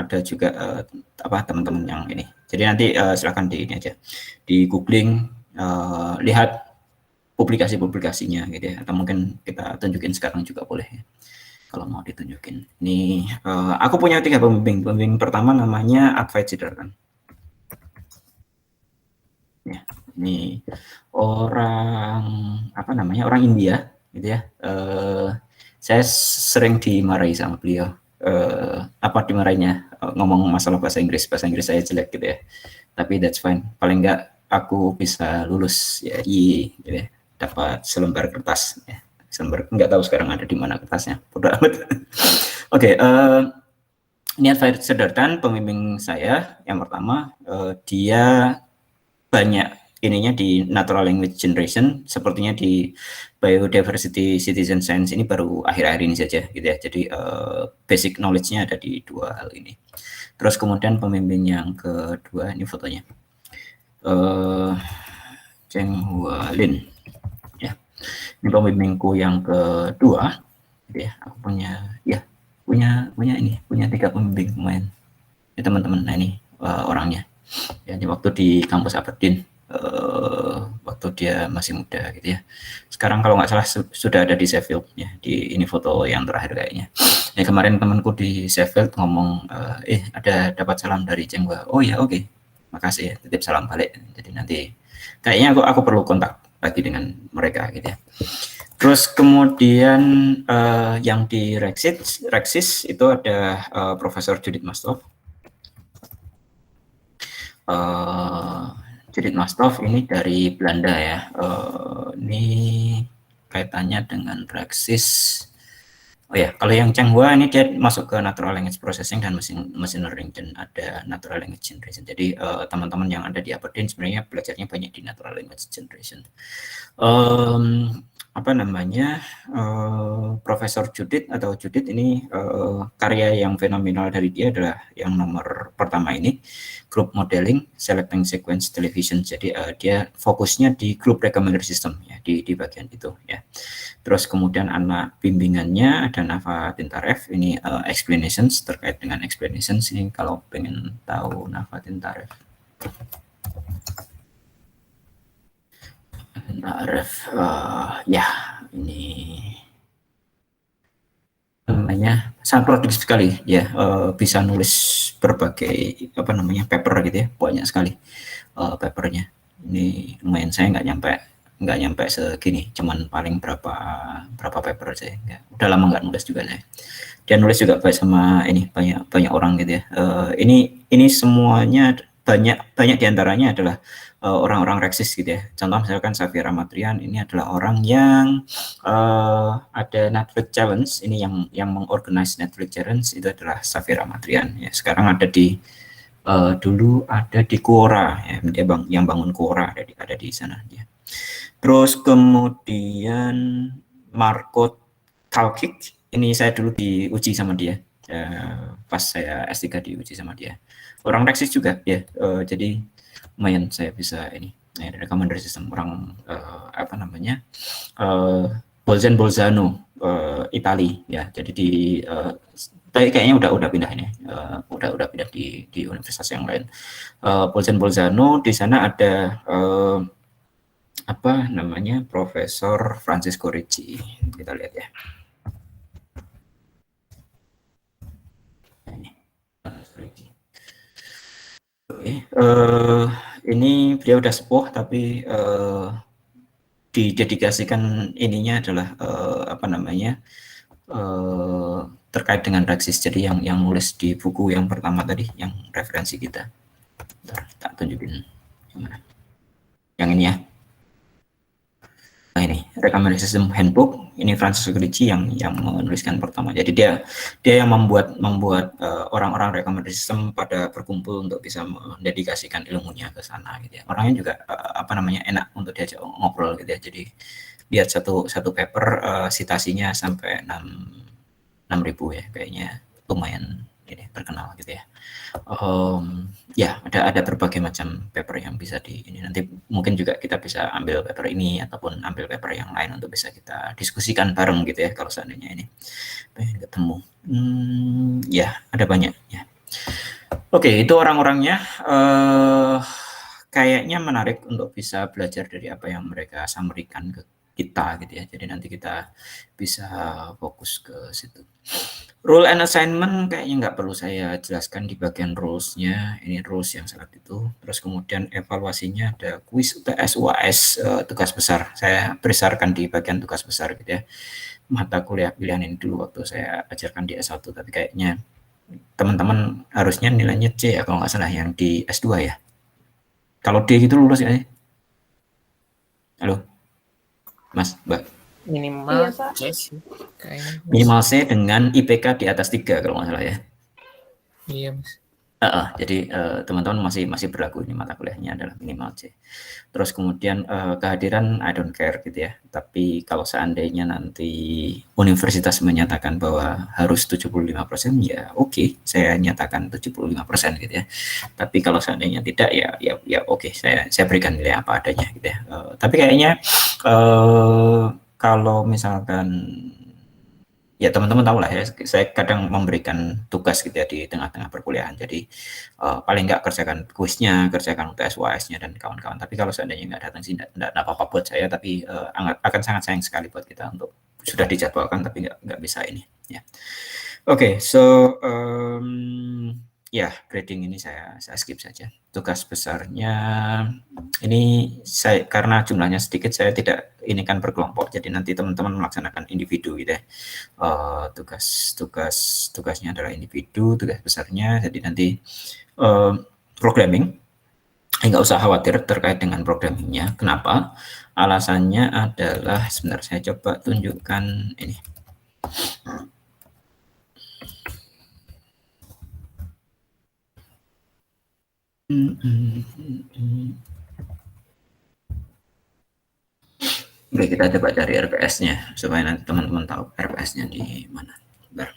ada juga teman-teman yang ini. Jadi nanti silakan di ini aja, di googling, lihat publikasinya gitu ya, atau mungkin kita tunjukin sekarang juga boleh ya, kalau mau ditunjukin. Ini aku punya 3 pembimbing. Pembimbing pertama namanya Advait Siddharthan. Ya, ini orang orang India gitu ya. Saya sering dimarahi sama beliau. Dimarahinya ngomong masalah bahasa Inggris saya jelek gitu ya. Tapi that's fine. Paling enggak aku bisa lulus ya, gitu ya. Dapat selembar kertas ya. Selembar, nggak tahu sekarang ada di mana kertasnya. Bodoh amat. Oke, ini Advait Siddharthan, pembimbing saya yang pertama. Dia banyak ininya di natural language generation, sepertinya di biodiversity citizen science ini baru akhir-akhir ini saja gitu ya. Jadi basic knowledge-nya ada di 2 hal ini. Terus kemudian pembimbing yang kedua, ini fotonya, Cheng Hua Lin ya. Ini pembimbingku yang kedua gitu ya. Aku punya 3 pembimbing lumayan ya teman-teman. Nah ini orangnya ya, waktu di kampus Aberdeen, waktu dia masih muda gitu ya. Sekarang kalau nggak salah sudah ada di Sheffield ya. Di ini foto yang terakhir kayaknya. Ya, kemarin temanku di Sheffield ngomong, ada dapat salam dari Cheng Hua. Oh ya, oke. Makasih ya, titip salam balik. Jadi nanti kayaknya aku perlu kontak lagi dengan mereka gitu ya. Terus kemudian yang di Rexis itu ada Profesor Judith Mastov. Judith Mastov ini dari Belanda ya. Ini kaitannya dengan Rexis. Oh ya, kalau yang Cheng Hua ini dia masuk ke natural language processing dan machine learning, dan ada natural language generation. Jadi teman-teman yang ada di Aberdeen sebenarnya belajarnya banyak di natural language generation. Profesor Judith ini karya yang fenomenal dari dia adalah yang nomor pertama ini, group modeling selecting sequence television. Jadi dia fokusnya di group recommender system ya, di bagian itu ya. Terus kemudian anak bimbingannya ada Nafa Tintaref, ini explanations, terkait dengan explanations ini kalau pengen tahu Nafa Tintaref. Ya ini namanya sangat produktif sekali ya, bisa nulis berbagai paper gitu ya, banyak sekali papernya. Ini lumayan, saya nggak nyampe segini, cuman paling berapa paper saya, udah lama nggak nulis juga saya. Dia nulis juga sama ini banyak orang gitu ya. Ini semuanya banyak diantaranya adalah orang-orang Rexis gitu ya. Contoh misalkan Xavier Amatrian, ini adalah orang yang ada Netflix Challenge, ini yang mengorganize Netflix Challenge itu adalah Xavier Amatrian ya. Sekarang ada di dulu ada di Quora ya, dia yang bangun Quora, ada di sana ya. Terus kemudian Marco Kalkik, ini saya dulu diuji sama dia pas saya S3 diuji sama dia. Orang Rexis juga ya, jadi lumayan saya bisa ini recommender system. Orang Bolzano Itali ya. Jadi kayaknya udah pindah ini, udah pindah di universitas yang lain. Bolzano, di sana ada Profesor Francisco Ricci. Kita lihat ya. Ini beliau udah sepuh, tapi didedikasikan ininya adalah terkait dengan Rexis. Jadi yang nulis di buku yang pertama tadi, yang referensi kita. Bentar, tak tunjukin gimana. Yang ini ya. Nah, ini recommended system handbook, ini Francisco Ricci yang menuliskan pertama. Jadi dia yang membuat orang-orang recommended system pada berkumpul untuk bisa mendedikasikan ilmunya ke sana gitu ya. Orangnya juga enak untuk diajak ngobrol gitu ya. Jadi lihat satu paper citasinya sampai 6.000 ya, kayaknya lumayan ini terkenal gitu ya. Ya ada berbagai macam paper yang bisa ini, nanti mungkin juga kita bisa ambil paper ini ataupun ambil paper yang lain untuk bisa kita diskusikan bareng gitu ya, kalau seandainya ini pengen ketemu. Ya ada banyak ya. Oke, itu orang-orangnya kayaknya menarik untuk bisa belajar dari apa yang mereka sampaikan ke kita gitu ya. Jadi nanti kita bisa fokus ke situ. Rule and assignment kayaknya nggak perlu saya jelaskan di bagian rules-nya. Ini rules yang sangat itu. Terus kemudian evaluasinya ada kuis UTS, UAS, tugas besar. Saya berdasarkan di bagian tugas besar gitu ya. Mata kuliah pilihan ini dulu waktu saya ajarkan di S1, tapi kayaknya teman-teman harusnya nilainya C ya kalau nggak salah yang di S2 ya. Kalau D gitu lulus ya? Halo, Mas, Mbak. Minimal Iya, Pak. C sih kayaknya. Minimal C dengan IPK di atas 3 kalau nggak salah ya. Iya, Mas. Jadi teman-teman masih berlaku ini mata kuliahnya adalah minimal C. Terus kemudian kehadiran I don't care gitu ya. Tapi kalau seandainya nanti universitas menyatakan bahwa harus 75% ya oke, saya nyatakan 75% gitu ya. Tapi kalau seandainya tidak ya oke, saya berikan nilai apa adanya gitu ya. Tapi kayaknya kalau misalkan ya teman-teman tahu lah ya, saya kadang memberikan tugas gitu ya di tengah-tengah perkuliahan. Jadi paling nggak kerjakan kuisnya, kerjakan UTS UAS-nya dan kawan-kawan. Tapi kalau seandainya nggak datang sih nggak apa-apa buat saya. Tapi akan sangat sayang sekali buat kita untuk sudah dijadwalkan tapi nggak bisa ini. Ya. Oke, so ya grading ini saya skip saja. Tugas besarnya ini saya karena jumlahnya sedikit saya tidak ini kan berkelompok. Jadi nanti teman-teman melaksanakan individu gitu ya. Tugasnya adalah individu, tugas besarnya. Jadi nanti programming, nggak usah khawatir terkait dengan programmingnya. Kenapa? Alasannya adalah sebentar saya coba tunjukkan ini. Oke, kita coba cari RPS-nya supaya nanti teman-teman tahu RPS-nya di mana. Bentar.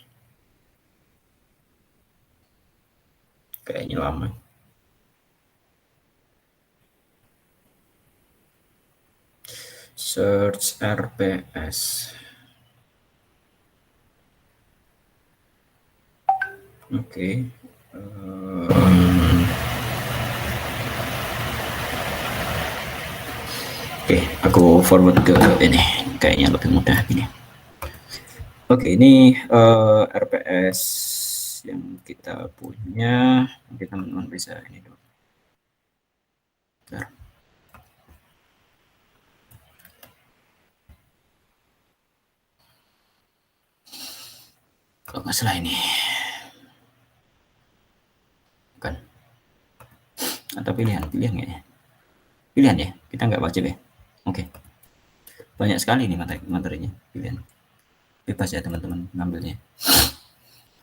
Kayaknya lama. Search RPS. Oke. Oke, aku forward ke ini. Kayaknya lebih mudah ini. Oke, ini RPS yang kita punya. Nanti teman-teman bisa ini dulu. Bentar. Kalau nggak salah ini. Bukan. Atau pilihan kayaknya. Pilihan ya, kita nggak wajib ya. Oke. Banyak sekali nih materinya, pilihan. Bebas ya teman-teman ngambilnya.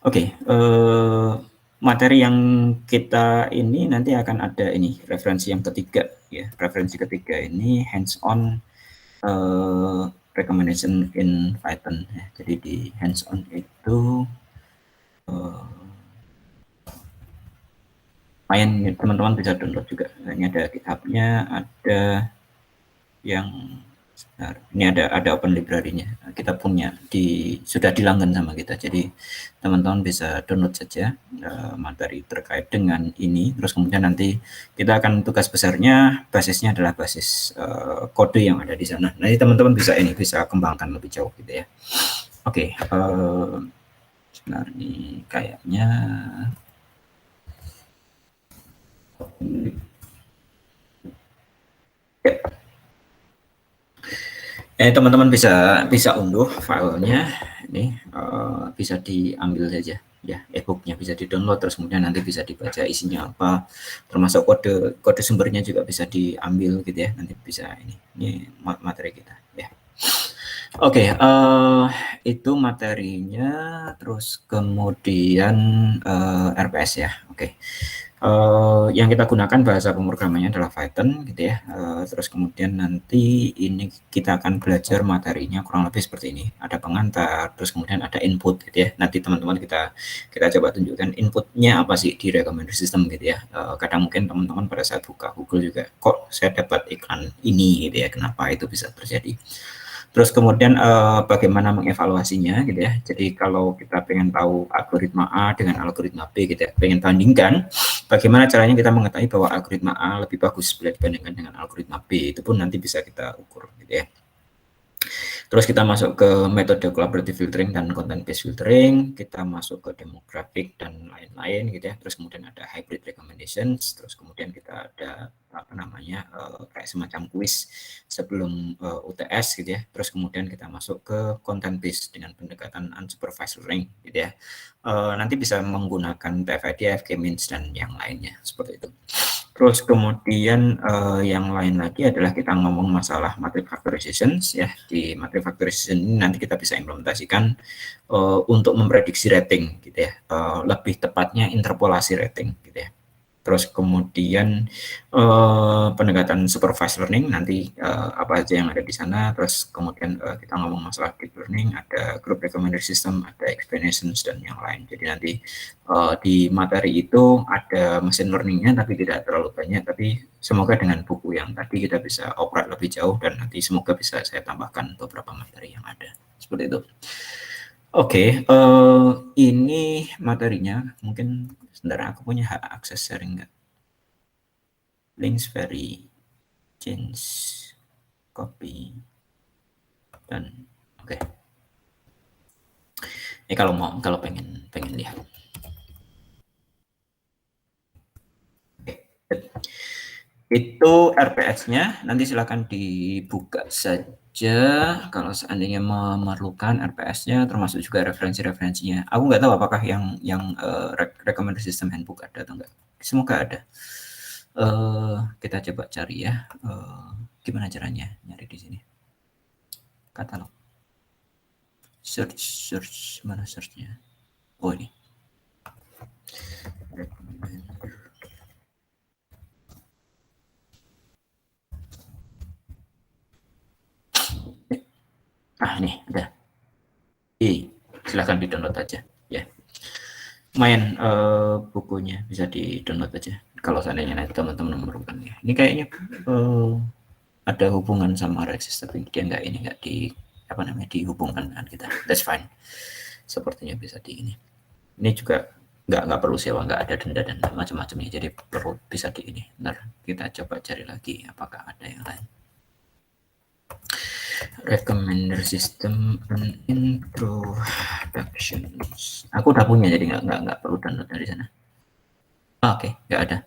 Oke, materi yang kita ini nanti akan ada ini referensi yang ketiga ya. Referensi ketiga ini hands on recommendation in Python ya. Jadi di hands on itu lumayan teman-teman bisa download juga. Ini ada GitHub-nya, ada yang ini ada open library-nya. Kita punya sudah dilanggan sama kita. Jadi teman-teman bisa download saja materi terkait dengan ini. Terus kemudian nanti kita akan tugas besarnya basisnya adalah basis kode yang ada di sana. Nanti teman-teman bisa kembangkan lebih jauh gitu ya. Oke, sebentar ini kayaknya teman-teman bisa unduh filenya ini bisa diambil saja ya, e-booknya bisa di-download, terus kemudian nanti bisa dibaca isinya apa, termasuk kode sumbernya juga bisa diambil gitu ya, nanti bisa ini materi kita ya. Oke, itu materinya, terus kemudian RPS ya. Oke. Yang kita gunakan bahasa pemrogramannya adalah Python gitu ya. Terus kemudian nanti ini kita akan belajar materinya kurang lebih seperti ini. Ada pengantar, terus kemudian ada input gitu ya. Nanti teman-teman kita coba tunjukkan inputnya apa sih di recommender system gitu ya. Kadang mungkin teman-teman pada saat buka Google juga, kok saya dapat iklan ini gitu ya, kenapa itu bisa terjadi. Terus kemudian bagaimana mengevaluasinya gitu ya. Jadi kalau kita pengen tahu algoritma A dengan algoritma B gitu ya, pengen bandingkan bagaimana caranya kita mengetahui bahwa algoritma A lebih bagus bila dibandingkan dengan algoritma B, itu pun nanti bisa kita ukur gitu ya. Terus kita masuk ke metode collaborative filtering dan content based filtering, kita masuk ke demographic dan lain-lain gitu ya. Terus kemudian ada hybrid recommendations, terus kemudian kita ada apa namanya kayak semacam quiz sebelum UTS gitu ya. Terus kemudian kita masuk ke content based dengan pendekatan unsupervised learning gitu ya. Nanti bisa menggunakan TF-IDF, K-means dan yang lainnya seperti itu. Terus kemudian yang lain lagi adalah kita ngomong masalah matrix factorization ya. Di matrix factorization ini nanti kita bisa implementasikan untuk memprediksi rating gitu ya. Lebih tepatnya interpolasi rating gitu ya. Terus kemudian pendekatan supervised learning nanti apa aja yang ada di sana. Terus kemudian kita ngomong masalah deep learning, ada group recommender system, ada explanations dan yang lain. Jadi nanti di materi itu ada machine learningnya tapi tidak terlalu banyak. Tapi semoga dengan buku yang tadi kita bisa operate lebih jauh dan nanti semoga bisa saya tambahkan beberapa materi yang ada. Seperti itu. Oke, ini materinya mungkin sebentar aku punya hak akses sharing nggak? Links very change copy dan oke. Ini kalau pengen lihat. Itu RPS-nya, nanti silakan dibuka saja kalau seandainya memerlukan RPS-nya, termasuk juga referensi-referensinya. Aku nggak tahu apakah yang recommended system handbook ada atau enggak. Semoga ada. Kita coba cari ya. Gimana caranya nyari di sini? Katalog. Search mana search-nya? Oh ini. Nih ada. Silahkan di-download aja ya. Lumayan bukunya bisa di-download aja kalau seandainya nanti teman-teman memerlukannya. Ini kayaknya ada hubungan sama Rexis tapi dia nggak di apa namanya dihubungkan dengan kita. That's fine. Sepertinya bisa di ini. Ini juga nggak perlu sewa, nggak ada denda dan macam-macamnya. Jadi perlu bisa di ini. Ntar kita coba cari lagi apakah ada yang lain. Recommender system and introductions. Aku udah punya jadi nggak perlu download dari sana. Oke, nggak ada.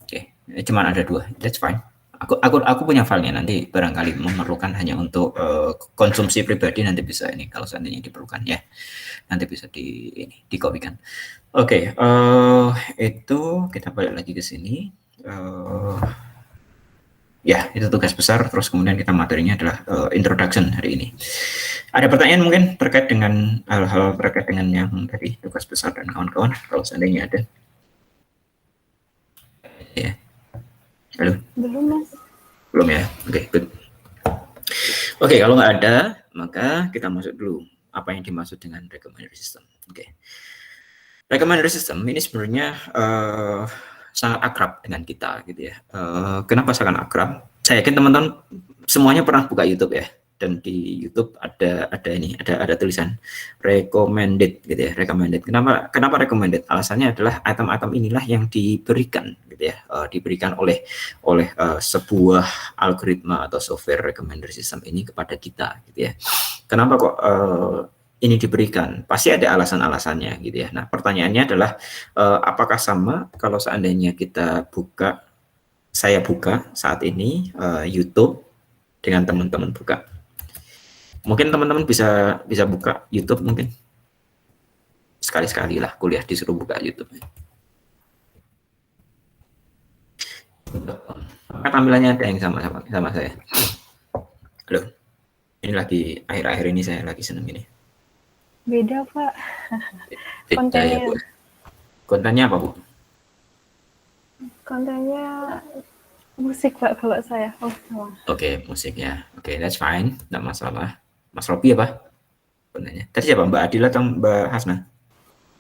Oke, cuman ada 2. That's fine. Aku punya filenya, nanti barangkali memerlukan hanya untuk konsumsi pribadi nanti bisa ini kalau seandainya diperlukan ya. Nanti bisa dikopikan. Oke, itu kita balik lagi ke sini. Ya, itu tugas besar. Terus kemudian kita materinya adalah introduction hari ini. Ada pertanyaan mungkin terkait dengan hal-hal terkait dengan yang tadi tugas besar dan kawan-kawan, kalau seandainya ada. Ya. Halo? Belum, Mas. Belum ya? Oke, good. Oke, kalau nggak ada, maka kita masuk dulu apa yang dimaksud dengan recommender system. Oke. Recommender system ini sebenarnya sangat akrab dengan kita gitu ya. Kenapa sangat akrab? Saya yakin teman-teman semuanya pernah buka YouTube ya, dan di YouTube ada tulisan recommended gitu ya, recommended. Kenapa recommended? Alasannya adalah item-item inilah yang diberikan gitu ya, diberikan oleh sebuah algoritma atau software recommender system ini kepada kita gitu ya. Kenapa kok ini diberikan? Pasti ada alasan-alasannya gitu ya. Nah, pertanyaannya adalah apakah sama kalau seandainya saya buka saat ini YouTube dengan teman-teman buka? Mungkin teman-teman bisa buka YouTube mungkin sekali-sekali lah kuliah disuruh buka YouTube. Maka tampilannya ada yang sama saya. Halo. Ini lagi akhir-akhir ini saya lagi seneng ini. Beda, Pak. Kontennya. Ya, Bu. Kontennya apa, Bu? Kontennya musik, Pak, kalau saya. Oh, salah. Oke, musik ya. Oke, that's fine. Nggak masalah. Mas Robi apa? Kontennya. Tadi siapa? Mbak Adila atau Mbak Hasna?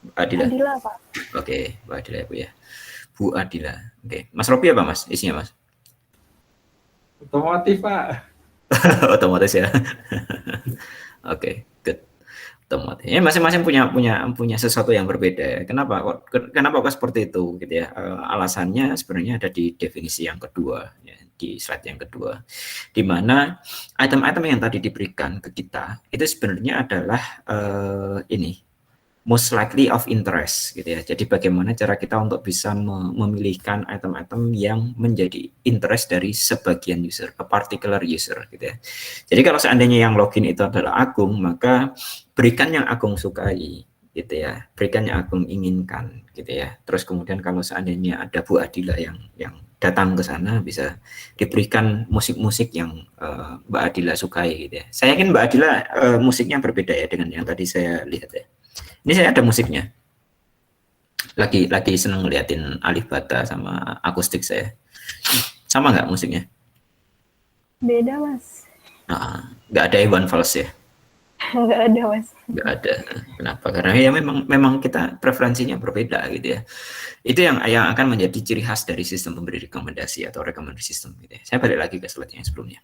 Mbak Adila. Adila, Pak. Oke, Mbak Adila ya, Bu ya. Bu Adila. Oke. Mas Robi apa, Mas? Isinya, Mas? Otomotif, Pak. Otomatis ya. Oke, good. Otomatis. Ya, masing-masing punya sesuatu yang berbeda ya. Kenapa kok seperti itu gitu ya? Alasannya sebenarnya ada di definisi yang kedua ya, di slide yang kedua. Di mana item-item yang tadi diberikan ke kita itu sebenarnya adalah ini most likely of interest gitu ya. Jadi bagaimana cara kita untuk bisa memilihkan item-item yang menjadi interest dari sebagian user, a particular user gitu ya. Jadi kalau seandainya yang login itu adalah Agung, maka berikan yang Agung sukai gitu ya. Berikan yang Agung inginkan gitu ya. Terus kemudian kalau seandainya ada Bu Adila yang datang ke sana, bisa diberikan musik-musik yang Mbak Adila sukai gitu ya. Saya yakin Mbak Adila musiknya berbeda ya dengan yang tadi saya lihat ya. Ini saya ada musiknya. Lagi seneng ngeliatin Alif Bata sama akustik saya. Sama nggak musiknya? Beda, Mas. Nggak ada Iwan Fals ya? Nggak ada, Mas. Nggak ada. Kenapa? Karena ya memang kita preferensinya berbeda gitu ya. Itu yang akan menjadi ciri khas dari sistem pemberi rekomendasi atau recommender system gitu ya. Saya balik lagi ke slide yang sebelumnya.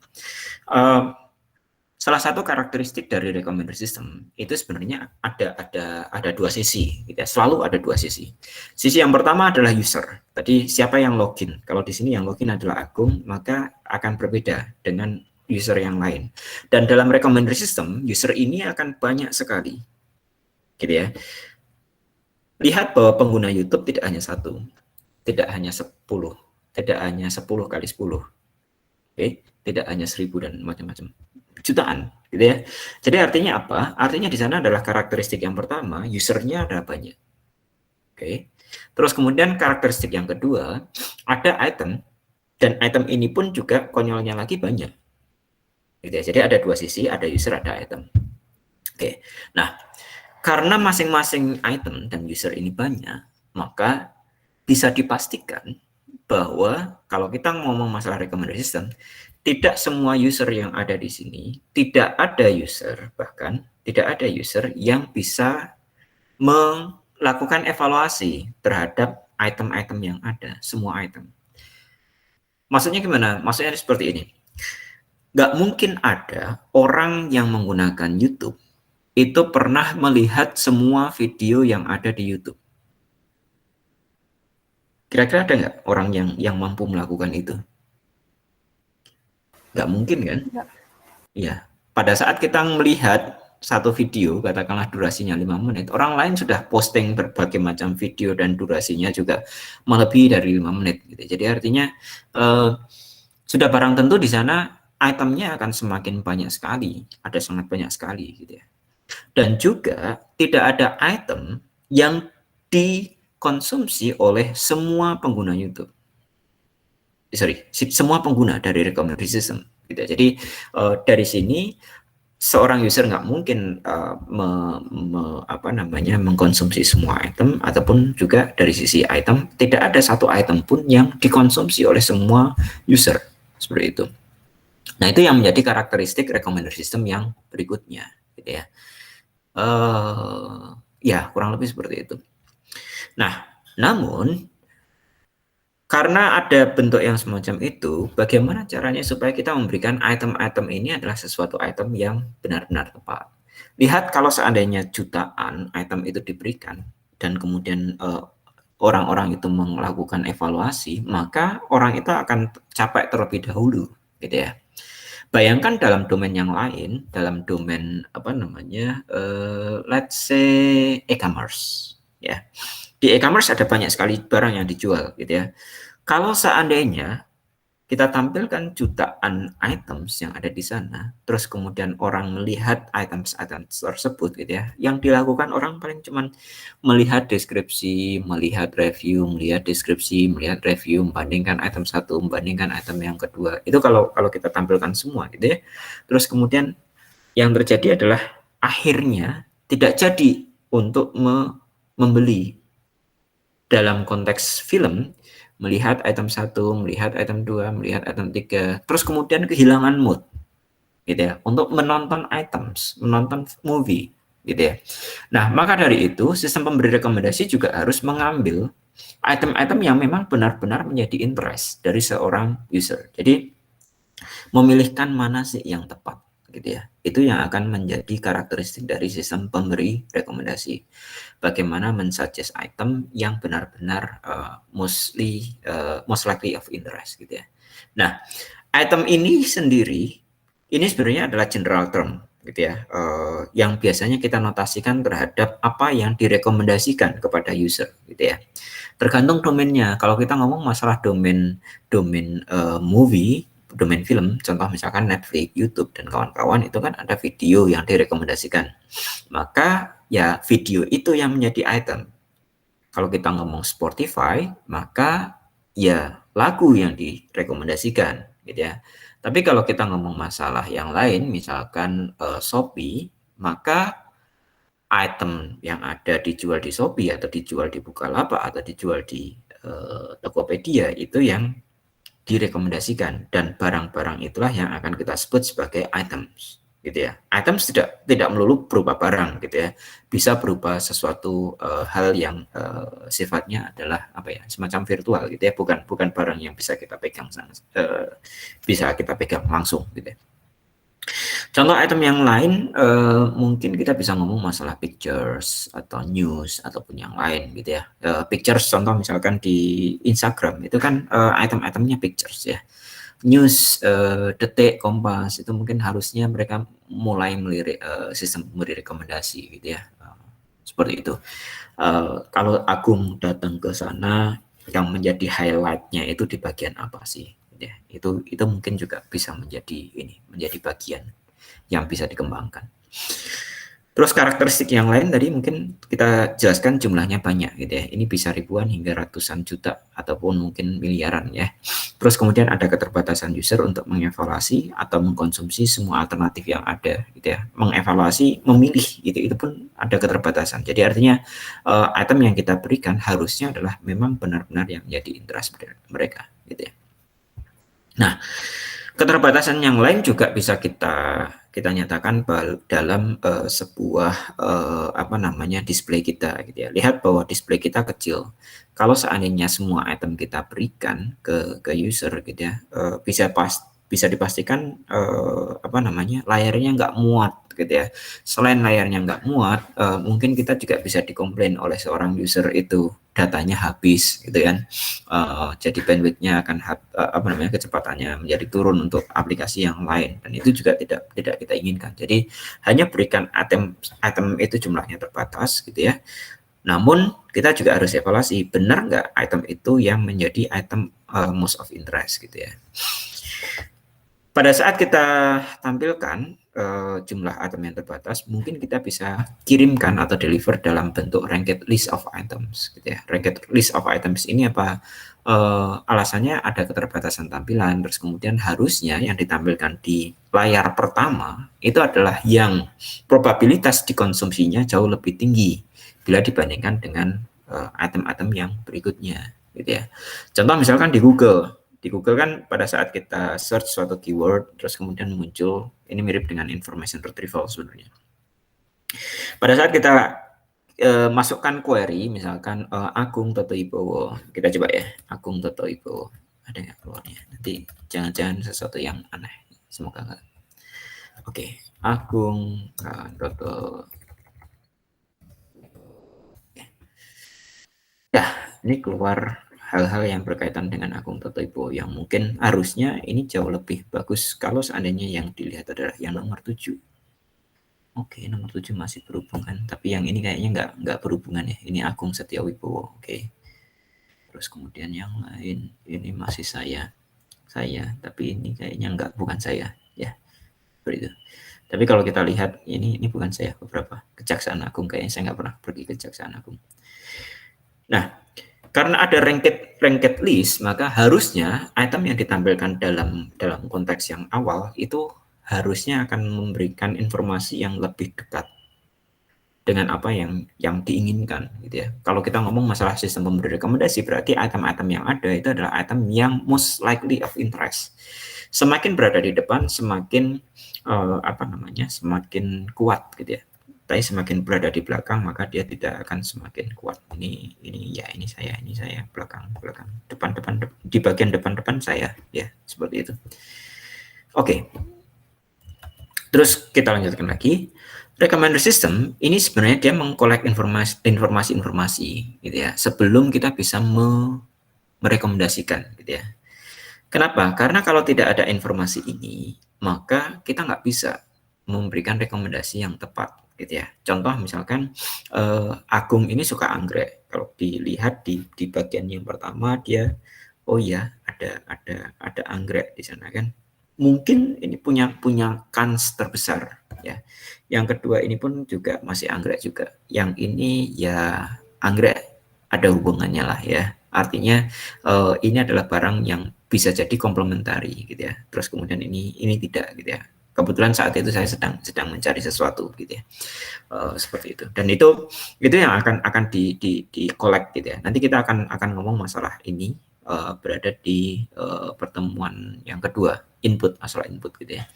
Salah satu karakteristik dari recommender system itu sebenarnya ada dua sisi, gitu ya. Selalu ada dua sisi. Sisi yang pertama adalah user. Tadi siapa yang login? Kalau di sini yang login adalah Agung, maka akan berbeda dengan user yang lain. Dan dalam recommender system, user ini akan banyak sekali, gitu ya. Lihat bahwa pengguna YouTube tidak hanya satu, tidak hanya 10, tidak hanya 10 kali 10, tidak hanya 1000 dan macam-macam. Jutaan gitu ya. Jadi artinya apa? Artinya di sana adalah karakteristik yang pertama, usernya ada banyak. Oke. Terus kemudian karakteristik yang kedua, ada item dan item ini pun juga konyolnya lagi banyak. Gitu ya. Jadi ada dua sisi, ada user, ada item. Oke. Nah, karena masing-masing item dan user ini banyak, maka bisa dipastikan bahwa kalau kita ngomong masalah recommender system, tidak semua user yang ada di sini, tidak ada user, bahkan tidak ada user yang bisa melakukan evaluasi terhadap item-item yang ada, semua item. Maksudnya gimana? Maksudnya seperti ini. Nggak mungkin ada orang yang menggunakan YouTube itu pernah melihat semua video yang ada di YouTube. Kira-kira ada nggak orang yang mampu melakukan itu? Nggak mungkin kan? Iya. Pada saat kita melihat satu video, katakanlah durasinya 5 menit, orang lain sudah posting berbagai macam video dan durasinya juga melebihi dari 5 menit. Gitu. Jadi artinya sudah barang tentu di sana itemnya akan semakin banyak sekali, ada sangat banyak sekali. Gitu ya. Dan juga tidak ada item yang dikonsumsi oleh semua pengguna YouTube. Semua pengguna dari recommender system. Gitu. Jadi dari sini seorang user nggak mungkin mengkonsumsi semua item, ataupun juga dari sisi item tidak ada satu item pun yang dikonsumsi oleh semua user seperti itu. Nah itu yang menjadi karakteristik recommender system yang berikutnya, gitu ya. Ya kurang lebih seperti itu. Nah namun karena ada bentuk yang semacam itu, bagaimana caranya supaya kita memberikan item-item ini adalah sesuatu item yang benar-benar tepat. Lihat kalau seandainya jutaan item itu diberikan, dan kemudian orang-orang itu melakukan evaluasi, maka orang itu akan capek terlebih dahulu, gitu ya. Bayangkan dalam domain yang lain, dalam domain let's say e-commerce, ya. Di e-commerce ada banyak sekali barang yang dijual, gitu ya. Kalau seandainya kita tampilkan jutaan items yang ada di sana, terus kemudian orang melihat items tersebut, gitu ya, yang dilakukan orang paling cuman melihat deskripsi, melihat review, melihat deskripsi, melihat review, membandingkan item satu, membandingkan item yang kedua. Itu kalau kita tampilkan semua, gitu ya. Terus kemudian yang terjadi adalah akhirnya tidak jadi untuk membeli. Dalam konteks film, melihat item 1, melihat item 2, melihat item 3, terus kemudian kehilangan mood, gitu ya, untuk menonton items, menonton movie, gitu ya. Nah, maka dari itu, sistem pemberi rekomendasi juga harus mengambil item-item yang memang benar-benar menjadi interest dari seorang user. Jadi, memilihkan mana sih yang tepat gitu ya. Itu yang akan menjadi karakteristik dari sistem pemberi rekomendasi. Bagaimana men-suggest item yang benar-benar most likely of interest gitu ya. Nah, item ini sendiri ini sebenarnya adalah general term gitu ya, yang biasanya kita notasikan terhadap apa yang direkomendasikan kepada user gitu ya. Tergantung domainnya. Kalau kita ngomong masalah domain movie, domain film, contoh misalkan Netflix, YouTube dan kawan-kawan, itu kan ada video yang direkomendasikan. Maka ya video itu yang menjadi item. Kalau kita ngomong Spotify, maka ya lagu yang direkomendasikan gitu ya. Tapi kalau kita ngomong masalah yang lain, misalkan Shopee, maka item yang ada dijual di Shopee atau dijual di Bukalapak atau dijual di Tokopedia itu yang direkomendasikan, dan barang-barang itulah yang akan kita sebut sebagai items gitu ya. Items tidak melulu berupa barang gitu ya, bisa berupa sesuatu hal yang sifatnya adalah apa ya, semacam virtual gitu ya, bukan barang yang bisa kita pegang langsung gitu ya. Contoh item yang lain mungkin kita bisa ngomong masalah pictures atau news ataupun yang lain gitu ya. Pictures contoh misalkan di Instagram itu kan item-itemnya pictures ya. News, Detik, Kompas itu mungkin harusnya mereka mulai melirik sistem memberi rekomendasi gitu ya. Seperti itu. Kalau Agung datang ke sana, yang menjadi highlight-nya itu di bagian apa sih? Ya, itu mungkin juga bisa menjadi bagian yang bisa dikembangkan. Terus karakteristik yang lain tadi mungkin kita jelaskan jumlahnya banyak gitu ya. Ini bisa ribuan hingga ratusan juta ataupun mungkin miliaran ya. Terus kemudian ada keterbatasan user untuk mengevaluasi atau mengkonsumsi semua alternatif yang ada gitu ya. Mengevaluasi, memilih gitu, itu pun ada keterbatasan. Jadi artinya item yang kita berikan harusnya adalah memang benar-benar yang menjadi interest mereka gitu ya. Nah, keterbatasan yang lain juga bisa kita nyatakan dalam sebuah display kita gitu ya. Lihat bahwa display kita kecil. Kalau seandainya semua item kita berikan ke user gitu ya, bisa dipastikan layarnya nggak muat gitu ya. Selain layarnya nggak muat, mungkin kita juga bisa dikomplain oleh seorang user itu datanya habis gitu kan. Jadi bandwidth-nya akan kecepatannya menjadi turun untuk aplikasi yang lain, dan itu juga tidak kita inginkan. Jadi hanya berikan item itu jumlahnya terbatas gitu ya. Namun kita juga harus evaluasi benar nggak item itu yang menjadi item most of interest gitu ya. Pada saat kita tampilkan jumlah item yang terbatas, mungkin kita bisa kirimkan atau deliver dalam bentuk ranked list of items gitu ya. Ranked list of items ini apa? Alasannya ada keterbatasan tampilan, terus kemudian harusnya yang ditampilkan di layar pertama itu adalah yang probabilitas dikonsumsinya jauh lebih tinggi bila dibandingkan dengan item-item yang berikutnya gitu ya. Contoh misalkan di Google kan pada saat kita search suatu keyword terus kemudian muncul, ini mirip dengan information retrieval sebenarnya. Pada saat kita masukkan query misalkan Agung Toto Ibowo, kita coba ya, Agung Toto Ibowo, ada nggak keluarnya? Nanti jangan-jangan sesuatu yang aneh, semoga nggak. Oke, Agung Toto. Ya, ini keluar hal-hal yang berkaitan dengan Agung Toto Ibowo yang mungkin harusnya ini jauh lebih bagus kalau seandainya yang dilihat adalah yang nomor 7. Oke, nomor 7 masih berhubungan, tapi yang ini kayaknya nggak berhubungan ya. Ini Agung Setiawibowo. Oke. Terus kemudian yang lain ini masih saya, tapi ini kayaknya bukan saya ya. Seperti itu. Tapi kalau kita lihat ini bukan saya, beberapa Kejaksaan Agung, kayaknya saya nggak pernah pergi ke Kejaksaan Agung. Nah, karena ada ranked list, maka harusnya item yang ditampilkan dalam konteks yang awal itu harusnya akan memberikan informasi yang lebih dekat dengan apa yang diinginkan gitu ya. Kalau kita ngomong masalah sistem pemberi rekomendasi, berarti item-item yang ada itu adalah item yang most likely of interest. Semakin berada di depan, semakin semakin kuat gitu ya. Tapi semakin berada di belakang, maka dia tidak akan semakin kuat. Ini saya belakang, depan, di bagian depan saya ya, seperti itu. Oke. Terus kita lanjutkan lagi. Recommender system ini sebenarnya dia mengkolek informasi-informasi gitu ya sebelum kita bisa merekomendasikan gitu ya. Kenapa? Karena kalau tidak ada informasi ini, maka kita nggak bisa memberikan rekomendasi yang tepat gitu ya. Contoh misalkan Agung ini suka anggrek. Kalau dilihat di bagian yang pertama dia, oh ya ada anggrek di sana kan. Mungkin ini punya kans terbesar ya. Yang kedua ini pun juga masih anggrek juga. Yang ini ya anggrek ada hubungannya lah ya. Artinya ini adalah barang yang bisa jadi komplementari gitu ya. Terus kemudian ini tidak gitu ya. Kebetulan saat itu saya sedang mencari sesuatu gitu ya. Seperti itu. Dan itu yang akan di collect gitu ya. Nanti kita akan ngomong masalah ini berada di pertemuan yang kedua, masalah input gitu ya.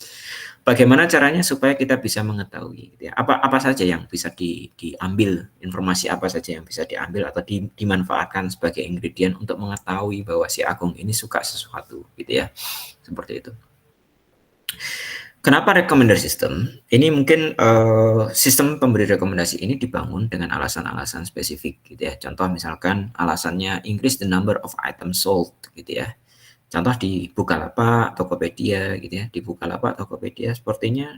Bagaimana caranya supaya kita bisa mengetahui gitu ya, apa saja yang bisa diambil, informasi apa saja yang bisa diambil atau dimanfaatkan sebagai ingredient untuk mengetahui bahwa si Agung ini suka sesuatu gitu ya. Seperti itu. Kenapa recommender system? Ini mungkin sistem pemberi rekomendasi ini dibangun dengan alasan-alasan spesifik gitu ya. Contoh misalkan alasannya increase the number of items sold gitu ya. Contoh di Bukalapak, Tokopedia gitu ya. Di Bukalapak, Tokopedia sepertinya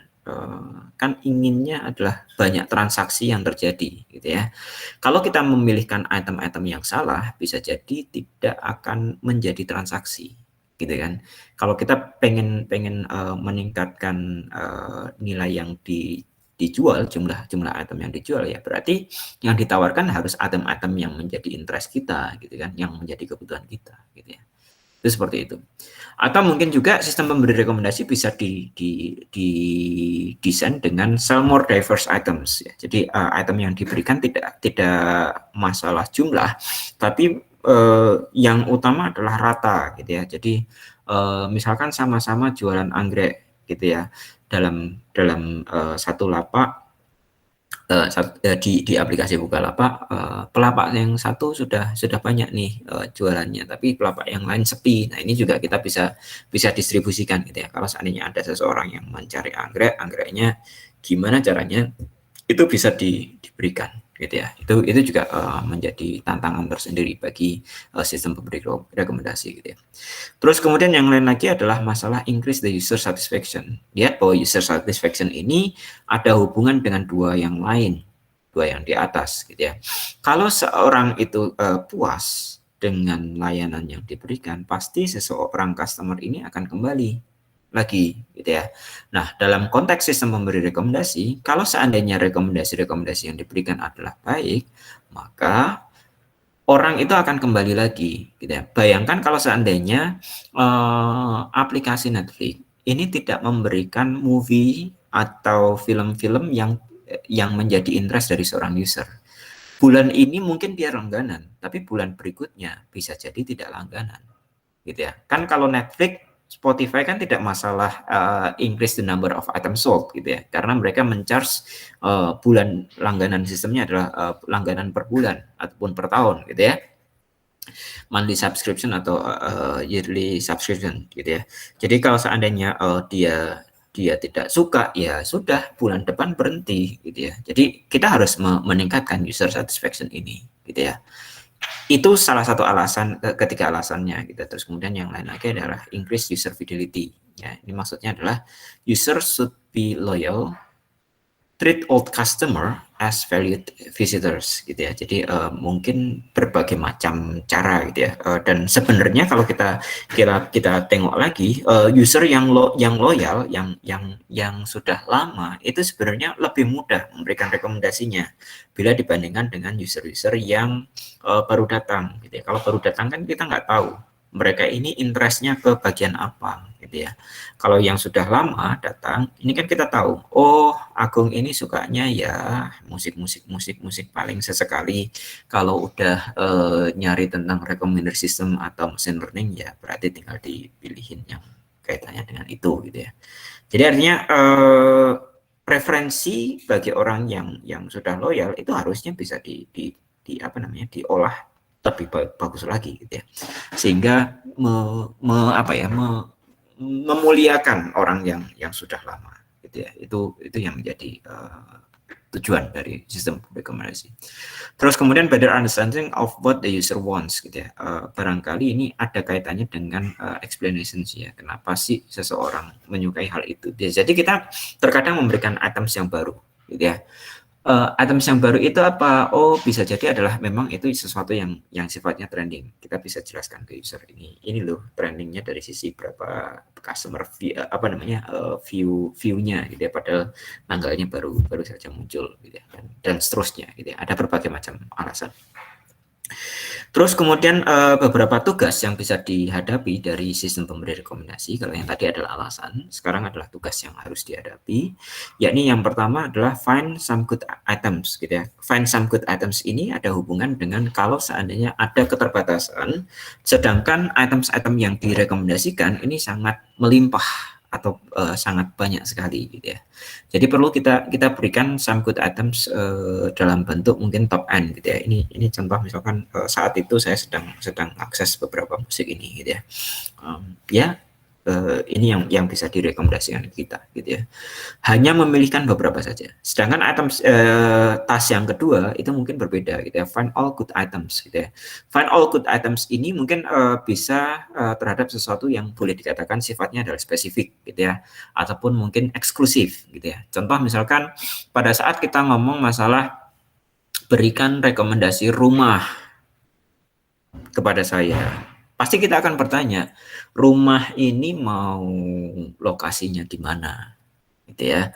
kan inginnya adalah banyak transaksi yang terjadi gitu ya. Kalau kita memilihkan item-item yang salah, bisa jadi tidak akan menjadi transaksi gitu kan. Kalau kita pengen meningkatkan nilai yang dijual, jumlah item yang dijual ya berarti yang ditawarkan harus item-item yang menjadi interest kita gitu kan, yang menjadi kebutuhan kita gitu ya. Itu seperti itu. Atau mungkin juga sistem pemberi rekomendasi bisa didesain dengan sell more diverse items ya. Jadi item yang diberikan tidak masalah jumlah, tapi yang utama adalah rata gitu ya. Jadi misalkan sama-sama jualan anggrek gitu ya dalam satu lapak. Di aplikasi Bukalapak, pelapak yang satu sudah banyak nih jualannya, tapi pelapak yang lain sepi. Nah ini juga kita bisa distribusikan gitu ya. Kalau seandainya ada seseorang yang mencari anggreknya gimana caranya itu bisa diberikan gitu ya. Itu juga menjadi tantangan tersendiri bagi sistem pemberi rekomendasi gitu ya. Terus kemudian yang lain lagi adalah masalah increase the user satisfaction. Lihat bahwa user satisfaction ini ada hubungan dengan dua yang lain, dua yang di atas gitu ya. Kalau seorang itu puas dengan layanan yang diberikan, pasti seseorang customer ini akan kembali lagi gitu ya. Nah, dalam konteks sistem memberi rekomendasi, kalau seandainya rekomendasi yang diberikan adalah baik, maka orang itu akan kembali lagi gitu ya. Bayangkan kalau seandainya aplikasi Netflix ini tidak memberikan movie atau film-film yang menjadi interest dari seorang user. Bulan ini mungkin dia langganan, tapi bulan berikutnya bisa jadi tidak langganan. Gitu ya. Kan kalau Netflix, Spotify kan tidak masalah increase the number of items sold gitu ya, karena mereka mencharge bulan langganan sistemnya adalah langganan per bulan ataupun per tahun gitu ya, monthly subscription atau yearly subscription gitu ya. Jadi kalau seandainya dia tidak suka, ya sudah bulan depan berhenti gitu ya. Jadi kita harus meningkatkan user satisfaction ini gitu ya. Itu salah satu alasan, ketiga alasannya gitu. Terus kemudian yang lain lagi adalah increase user fidelity ya. Ini maksudnya adalah user should be loyal, treat old customer as valued visitors gitu ya. Jadi mungkin berbagai macam cara gitu ya. Dan sebenarnya kalau kita tengok lagi user yang loyal, yang sudah lama itu sebenarnya lebih mudah memberikan rekomendasinya bila dibandingkan dengan user-user yang baru datang gitu ya. Kalau baru datang kan kita nggak tahu mereka ini interestnya ke bagian apa gitu ya. Kalau yang sudah lama datang, ini kan kita tahu, oh Agung ini sukanya ya musik paling sesekali. Kalau udah nyari tentang recommender system atau machine learning ya berarti tinggal dipilihin yang kaitannya dengan itu gitu ya. Jadi artinya preferensi bagi orang yang sudah loyal itu harusnya bisa diolah lebih bagus lagi gitu ya, sehingga memuliakan orang yang sudah lama, gitu ya. Itu yang menjadi tujuan dari sistem rekomendasi. Terus kemudian better understanding of what the user wants, gitu ya. Barangkali ini ada kaitannya dengan explanations ya. Kenapa sih seseorang menyukai hal itu? Jadi kita terkadang memberikan items yang baru, gitu ya. Items yang baru itu apa? Oh, bisa jadi adalah memang itu sesuatu yang sifatnya trending. Kita bisa jelaskan ke user ini loh trendingnya dari sisi berapa customer view-nya gitu ya. Padahal tanggalnya baru saja muncul gitu ya, dan seterusnya gitu ya. Ada berbagai macam alasan. Terus kemudian beberapa tugas yang bisa dihadapi dari sistem pemberi rekomendasi. Kalau yang tadi adalah alasan, sekarang adalah tugas yang harus dihadapi. Yakni yang pertama adalah find some good items, gitu ya. Find some good items ini ada hubungan dengan kalau seandainya ada keterbatasan, sedangkan items-item yang direkomendasikan ini sangat melimpah atau sangat banyak sekali, gitu ya. Jadi perlu kita berikan some good items dalam bentuk mungkin top end, gitu ya. Ini contoh misalkan saat itu saya sedang akses beberapa musik ini, gitu ya. Ini yang bisa direkomendasikan kita, gitu ya. Hanya memilihkan beberapa saja. Sedangkan items task yang kedua itu mungkin berbeda, gitu ya. Find all good items, gitu ya. Find all good items ini mungkin bisa terhadap sesuatu yang boleh dikatakan sifatnya adalah spesifik, gitu ya, ataupun mungkin eksklusif, gitu ya. Contoh misalkan pada saat kita ngomong masalah berikan rekomendasi rumah kepada saya, pasti kita akan bertanya, rumah ini mau lokasinya di mana, gitu ya,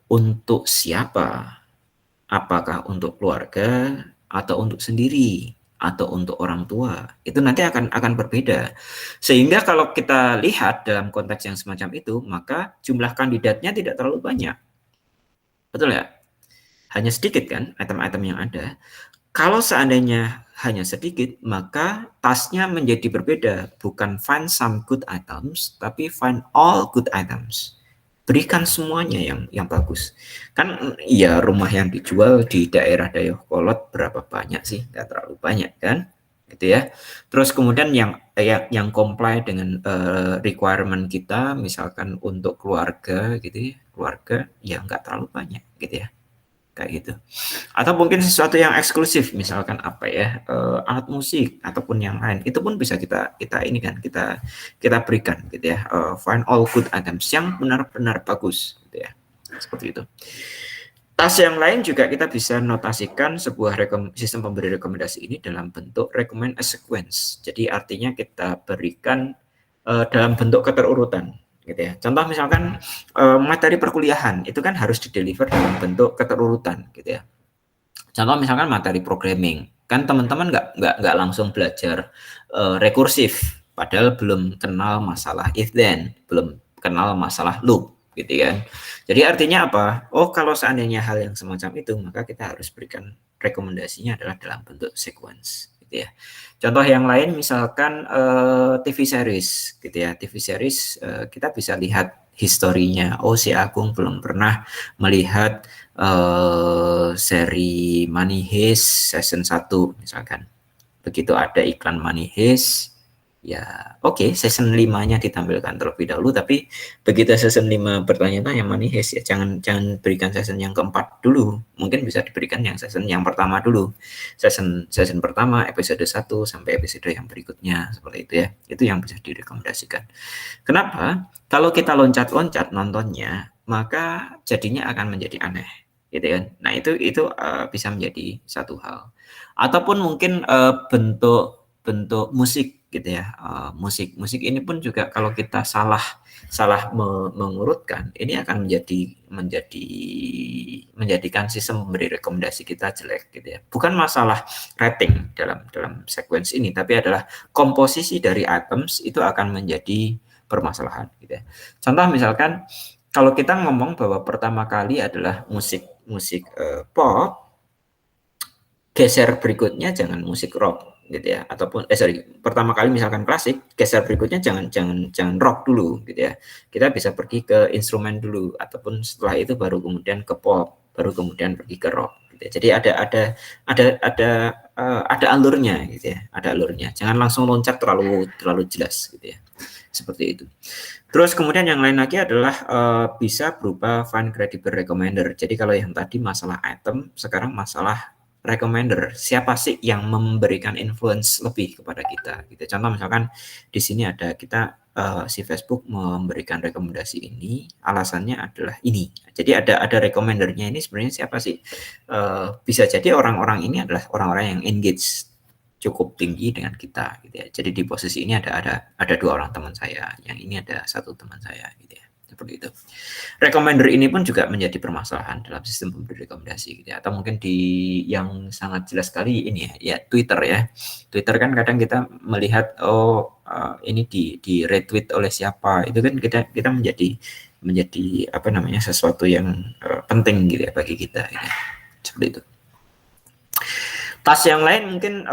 untuk siapa, apakah untuk keluarga atau untuk sendiri atau untuk orang tua, itu nanti akan berbeda. Sehingga kalau kita lihat dalam konteks yang semacam itu, maka jumlah kandidatnya tidak terlalu banyak, betul ya? Hanya sedikit kan item-item yang ada. Kalau seandainya hanya sedikit, maka tasknya menjadi berbeda. Bukan find some good items, tapi find all good items. Berikan semuanya yang bagus. Kan ya rumah yang dijual di daerah Dayakolot berapa banyak sih? Nggak terlalu banyak kan? Gitu ya. Terus kemudian yang comply dengan requirement kita, misalkan untuk keluarga gitu ya, keluarga ya nggak terlalu banyak gitu ya. Kayak gitu. Atau mungkin sesuatu yang eksklusif, misalkan apa ya, alat musik ataupun yang lain, itu pun bisa kita ini kan kita berikan gitu ya. Find all good items yang benar-benar bagus gitu ya, seperti itu. Tas yang lain juga kita bisa notasikan sebuah sistem pemberi rekomendasi ini dalam bentuk recommend a sequence. Jadi artinya kita berikan dalam bentuk keterurutan, gitu ya. Contoh misalkan materi perkuliahan itu kan harus dideliver dalam bentuk keterurutan, gitu ya. Contoh misalkan materi programming, kan teman-teman nggak langsung belajar rekursif, padahal belum kenal masalah if then, belum kenal masalah loop, gitu kan. Jadi artinya apa? Oh, kalau seandainya hal yang semacam itu, maka kita harus berikan rekomendasinya adalah dalam bentuk sequence, gitu ya. Contoh yang lain misalkan TV series, gitu ya. TV series kita bisa lihat historinya. Oh, si Agung belum pernah melihat seri Money Heist season 1 misalkan. Begitu ada iklan Money Heist, ya oke, season 5-nya ditampilkan terlebih dahulu, tapi begitu season 5 bertanya-tanya Money Heist, ya jangan berikan season yang keempat dulu. Mungkin bisa diberikan yang season yang pertama dulu. Season pertama episode 1 sampai episode yang berikutnya, seperti itu ya. Itu yang bisa direkomendasikan. Kenapa? Kalau kita loncat-loncat nontonnya, maka jadinya akan menjadi aneh, gitu kan. Nah, itu bisa menjadi satu hal. Ataupun mungkin bentuk musik, gitu ya. Musik ini pun juga kalau kita salah mengurutkan, ini akan menjadikan sistem memberi rekomendasi kita jelek, gitu ya. Bukan masalah rating dalam sequence ini, tapi adalah komposisi dari items itu akan menjadi permasalahan, gitu ya. Contoh misalkan kalau kita ngomong bahwa pertama kali adalah musik pop, geser berikutnya jangan musik rock, gitu ya. Ataupun pertama kali misalkan klasik, geser berikutnya jangan rock dulu, gitu ya. Kita bisa pergi ke instrumen dulu, ataupun setelah itu baru kemudian ke pop, baru kemudian pergi ke rock, gitu ya. Jadi ada alurnya, gitu ya. Ada alurnya. Jangan langsung loncat terlalu jelas, gitu ya. Seperti itu. Terus kemudian yang lain lagi adalah bisa berupa find credible recommender. Jadi kalau yang tadi masalah item, sekarang masalah recommender. Siapa sih yang memberikan influence lebih kepada kita? Gitu. Contoh misalkan di sini ada kita si Facebook memberikan rekomendasi ini, alasannya adalah ini. Jadi ada recommendernya ini sebenarnya siapa sih? Bisa jadi orang-orang ini adalah orang-orang yang engage cukup tinggi dengan kita gitu ya. Jadi di posisi ini ada dua orang teman saya, yang ini ada satu teman saya gitu ya. Seperti itu. Recommender ini pun juga menjadi permasalahan dalam sistem pemberi rekomendasi gitu ya. Atau mungkin di yang sangat jelas sekali ini ya Twitter ya. Twitter kan kadang kita melihat ini di retweet oleh siapa. Itu kan kita menjadi apa namanya sesuatu yang penting gitu ya bagi kita gitu ya. Seperti itu. Tas yang lain mungkin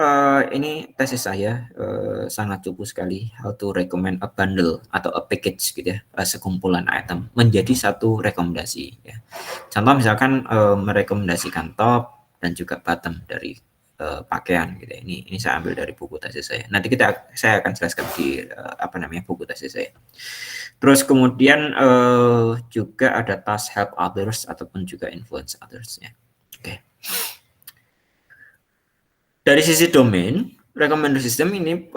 ini tesis saya sangat cukup sekali, how to recommend a bundle atau a package gitu ya, sekumpulan item menjadi satu rekomendasi ya. Contoh misalkan merekomendasikan top dan juga bottom dari pakaian gitu ya. Ini saya ambil dari buku tesis saya. Nanti saya akan jelaskan di apa namanya buku tesis saya. Terus kemudian juga ada task help others ataupun juga influence others ya. Oke. Dari sisi domain, recommender system ini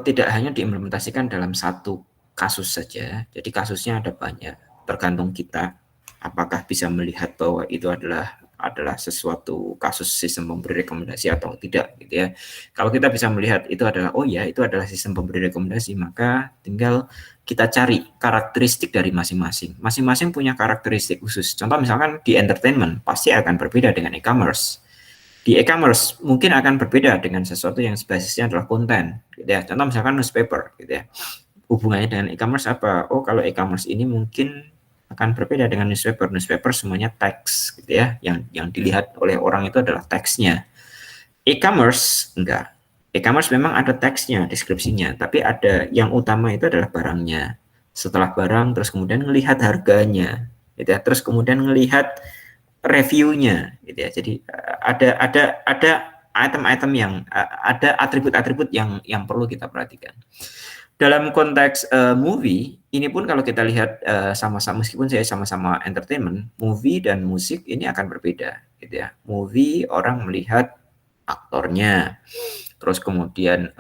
tidak hanya diimplementasikan dalam satu kasus saja. Jadi kasusnya ada banyak, tergantung kita apakah bisa melihat bahwa itu adalah sesuatu kasus sistem pemberi rekomendasi atau tidak gitu ya. Kalau kita bisa melihat itu adalah itu adalah sistem pemberi rekomendasi, maka tinggal kita cari karakteristik dari masing-masing. Masing-masing punya karakteristik khusus. Contoh misalkan di entertainment pasti akan berbeda dengan e-commerce. Di e-commerce mungkin akan berbeda dengan sesuatu yang basisnya adalah konten gitu ya. Contoh misalkan newspaper gitu ya. Hubungannya dengan e-commerce apa? Oh, kalau e-commerce ini mungkin akan berbeda dengan newspaper. Newspaper semuanya teks gitu ya. Yang dilihat oleh orang itu adalah teksnya. E-commerce enggak. E-commerce memang ada teksnya, deskripsinya, tapi ada yang utama itu adalah barangnya. Setelah barang terus kemudian melihat harganya gitu ya. Terus kemudian melihat reviewnya gitu ya. Jadi ada item-item yang ada atribut-atribut yang perlu kita perhatikan. Dalam konteks movie ini pun kalau kita lihat sama-sama, meskipun saya sama-sama entertainment, movie dan musik ini akan berbeda gitu ya. Movie orang melihat aktornya, terus kemudian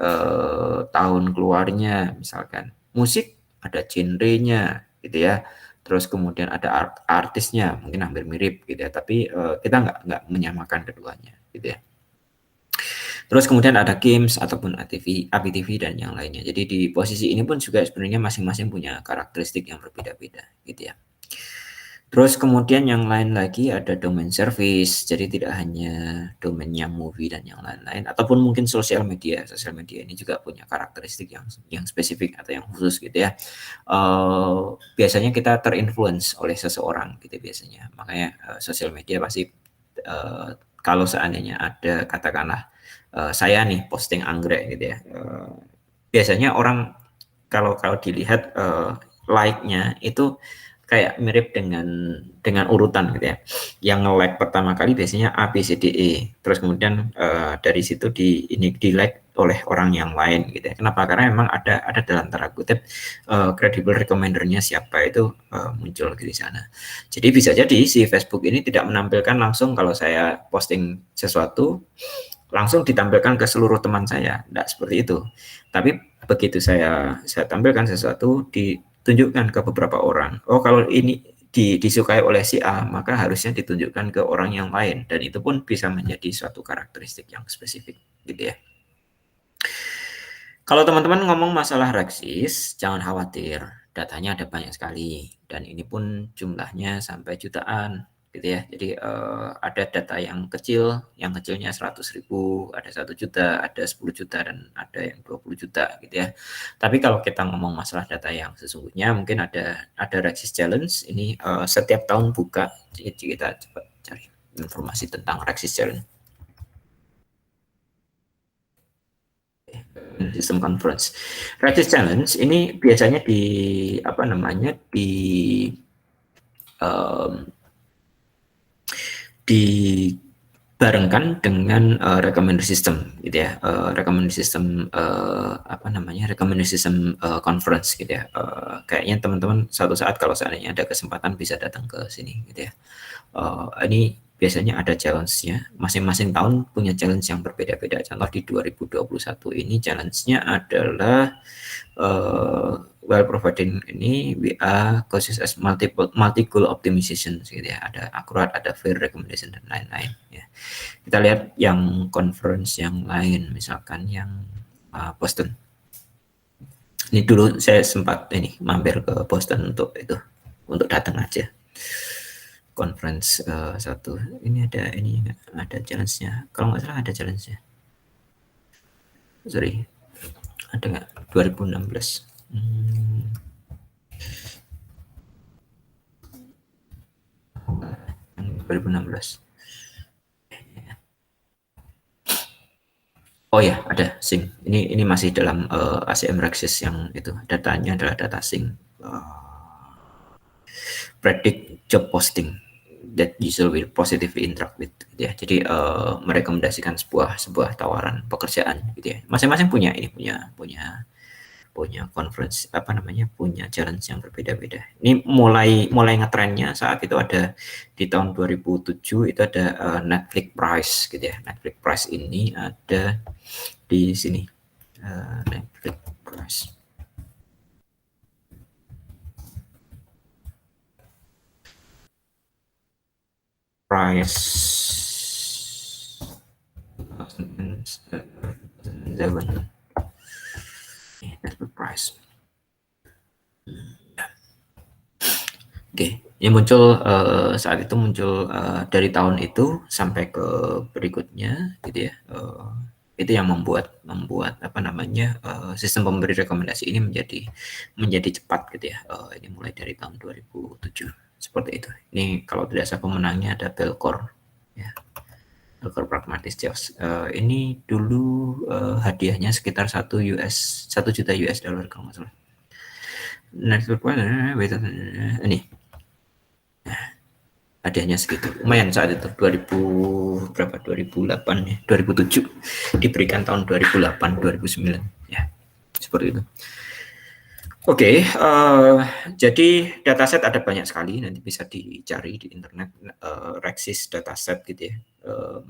tahun keluarnya misalkan. Musik ada genrenya gitu ya. Terus kemudian ada artisnya, mungkin hampir mirip gitu ya, tapi kita nggak menyamakan keduanya gitu ya. Terus kemudian ada games ataupun APTV dan yang lainnya. Jadi di posisi ini pun juga sebenarnya masing-masing punya karakteristik yang berbeda-beda gitu ya. Terus kemudian yang lain lagi ada domain service, jadi tidak hanya domainnya movie dan yang lain-lain, ataupun mungkin sosial media. Sosial media ini juga punya karakteristik yang spesifik atau yang khusus gitu ya. Biasanya kita terinfluence oleh seseorang gitu biasanya. Makanya sosial media pasti kalau seandainya ada katakanlah saya nih posting anggrek gitu ya. Biasanya orang kalau dilihat like-nya itu kayak mirip dengan urutan gitu ya. Yang nge-like pertama kali biasanya A, B, C, D, E. Terus kemudian dari situ di like oleh orang yang lain gitu ya. Kenapa? Karena memang ada dalam tanda kutip credible recommendernya siapa itu muncul di sana. Jadi bisa jadi si Facebook ini tidak menampilkan langsung kalau saya posting sesuatu langsung ditampilkan ke seluruh teman saya. Tidak seperti itu. Tapi begitu saya tampilkan sesuatu ditunjukkan ke beberapa orang. Oh, kalau ini disukai oleh si A, maka harusnya ditunjukkan ke orang yang lain, dan itu pun bisa menjadi suatu karakteristik yang spesifik gitu ya. Kalau teman-teman ngomong masalah Rexis, jangan khawatir, datanya ada banyak sekali, dan ini pun jumlahnya sampai jutaan gitu ya. Jadi ada data yang kecilnya 100.000, ada 1 juta, ada 10 juta, dan ada yang 20 juta gitu ya. Tapi kalau kita ngomong masalah data yang sesungguhnya, mungkin ada Rexis Challenge ini setiap tahun buka. Jadi kita coba cari informasi tentang Rexis Challenge. Sistem conference. Rexis Challenge ini biasanya barengkan dengan recommender system gitu ya, recommender system recommender system conference gitu ya. Kayaknya teman-teman suatu saat kalau seandainya ada kesempatan bisa datang ke sini gitu ya. Ini biasanya ada challenge-nya, masing-masing tahun punya challenge yang berbeda-beda. Contoh di 2021 ini challenge-nya adalah while providing ini WA causes as multi goal optimization gitu ya, ada akurat, ada fair recommendation dan lain-lain ya. Kita lihat yang conference yang lain, misalkan yang Boston. Ini dulu saya sempat ini mampir ke Boston untuk itu, untuk datang aja. Conference satu. Ini ada challenge-nya. Kalau nggak salah ada challenge-nya. Sorry, ada nggak? 2016. 2016. Oh ya, ada sync. Ini masih dalam ACM Rexis yang itu. Datanya adalah data sync. Predict job posting that user will positively interact with gitu ya. Jadi merekomendasikan sebuah tawaran pekerjaan gitu ya. Masing-masing punya conference punya challenge yang berbeda-beda. Ini mulai ngetrennya saat itu ada di tahun 2007 itu ada Netflix Prize gitu ya. Netflix Prize ini ada di sini, Netflix Prize. Price Netflix Prize. Oke, ini muncul saat itu muncul dari tahun itu sampai ke berikutnya, gitu ya. Itu yang membuat sistem pemberi rekomendasi ini menjadi cepat, gitu ya. Ini mulai dari tahun 2007 seperti itu. Ini kalau tidak salah pemenangnya ada Belcor, ya. Belcor Pragmatis Jobs. Ini dulu hadiahnya sekitar 1 juta US dollar kalau nggak salah. Next ini hadiahnya segitu, lumayan saat itu 2008 ya, 2007 diberikan tahun 2008 2009 ya, seperti itu. Oke, jadi dataset ada banyak sekali, nanti bisa dicari di internet, Rexis dataset gitu ya.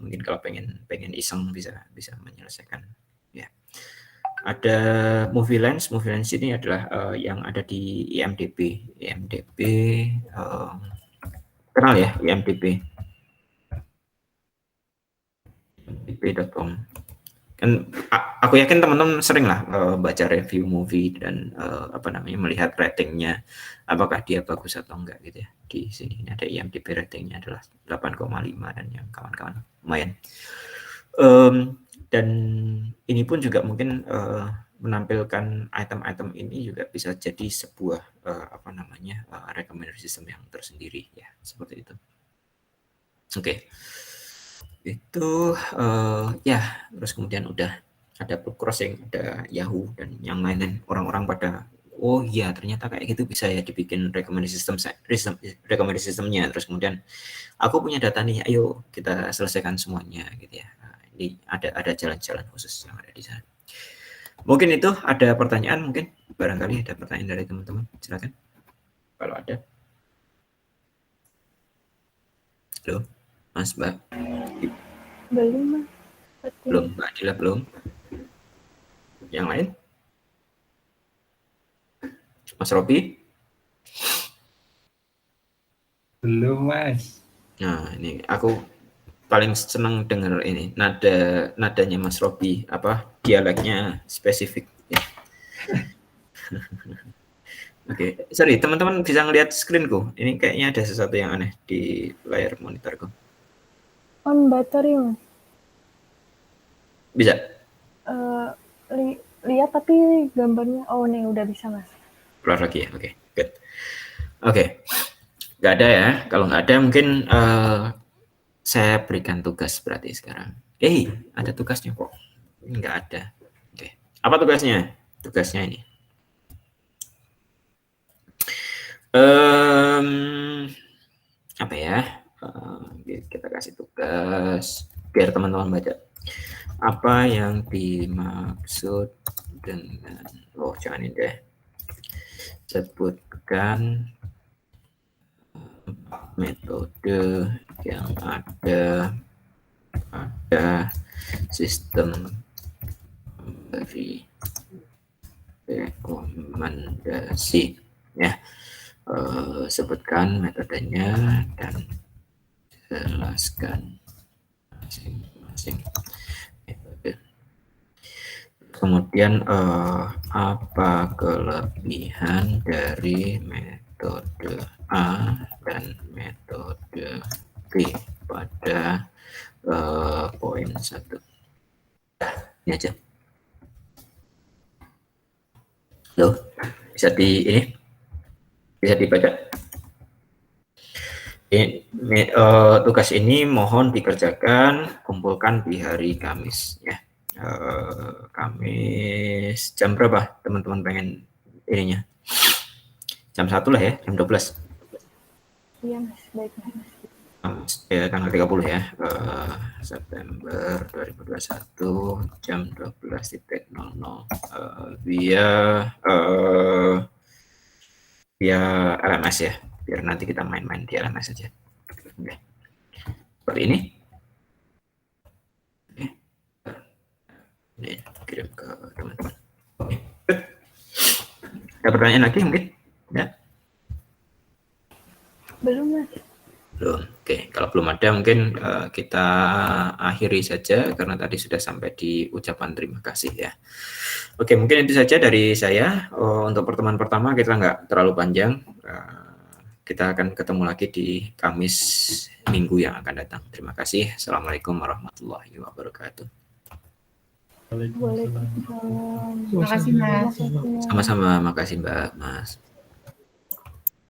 Mungkin kalau pengen iseng bisa menyelesaikan ya. Ada Movie Lens ini adalah yang ada di IMDb kenal ya IMDb, imdb.com. Kan aku yakin teman-teman sering lah baca review movie dan melihat ratingnya, apakah dia bagus atau enggak gitu ya. Di sini ada IMDb ratingnya adalah 8,5 dan yang kawan-kawan lumayan. Dan ini pun juga mungkin menampilkan item-item ini juga bisa jadi sebuah recommender system yang tersendiri ya, seperti itu. Oke. Itu ya, terus kemudian udah ada Blue Crossing, ada Yahoo dan yang lain-lain. Orang-orang pada oh iya ternyata kayak gitu bisa ya dibikin recommendation systemnya. Terus kemudian aku punya data nih, ayo kita selesaikan semuanya gitu ya. Nah, ini ada jalan-jalan khusus yang ada di sana. Mungkin itu ada pertanyaan, mungkin barangkali ada pertanyaan dari teman-teman, silakan kalau ada. Halo Mas, Mbak. Belum, Mas. Belum, Mbak Adila belum. Yang lain? Mas Robi? Belum, Mas. Nah, ini aku paling seneng denger ini nadanya Mas Robi, dialeknya spesifik ya. Oke, sorry teman-teman bisa ngelihat screenku. Ini kayaknya ada sesuatu yang aneh di layar monitorku. On battery, Mas. Bisa? Lihat tapi gambarnya, oh nih udah bisa, Mas. Keluar lagi ya, oke, good. Oke, nggak ada ya. Kalau nggak ada mungkin saya berikan tugas berarti sekarang. Ada tugasnya kok. Nggak ada. Oke, apa tugasnya? Tugasnya ini. Apa ya? Kita kasih tugas. biar teman-teman baca. Apa yang dimaksud dengan, jangan ini deh. Sebutkan metode yang ada pada sistem dari rekomendasi, ya. Sebutkan metodenya dan jelaskan masing-masing metode. Kemudian apa kelebihan dari metode A dan metode B pada poin 1. Ini aja. Loh, bisa dibaca. Tugas ini mohon dikerjakan, kumpulkan di hari Kamis, ya. Kamis jam berapa teman-teman pengen ininya? Jam 1 lah ya, jam 12. Iya Mas, baik Mas. Tanggal 30 ya, September 2021 jam 12.00 via LMS ya, biar nanti kita main-main di LMS saja. Oke. Seperti ini. Ini kirim ke teman-teman. Oke. Ada pertanyaan lagi mungkin? Ya. Belum Mas. Belum. Oke, kalau belum ada mungkin kita akhiri saja karena tadi sudah sampai di ucapan terima kasih ya. Oke, mungkin itu saja dari saya. Untuk pertemuan pertama kita nggak terlalu panjang. Kita akan ketemu lagi di Kamis minggu yang akan datang. Terima kasih. Assalamualaikum warahmatullahi wabarakatuh. Waalaikumsalam. Terima kasih, Mas. Sama-sama, makasih Mbak Mas.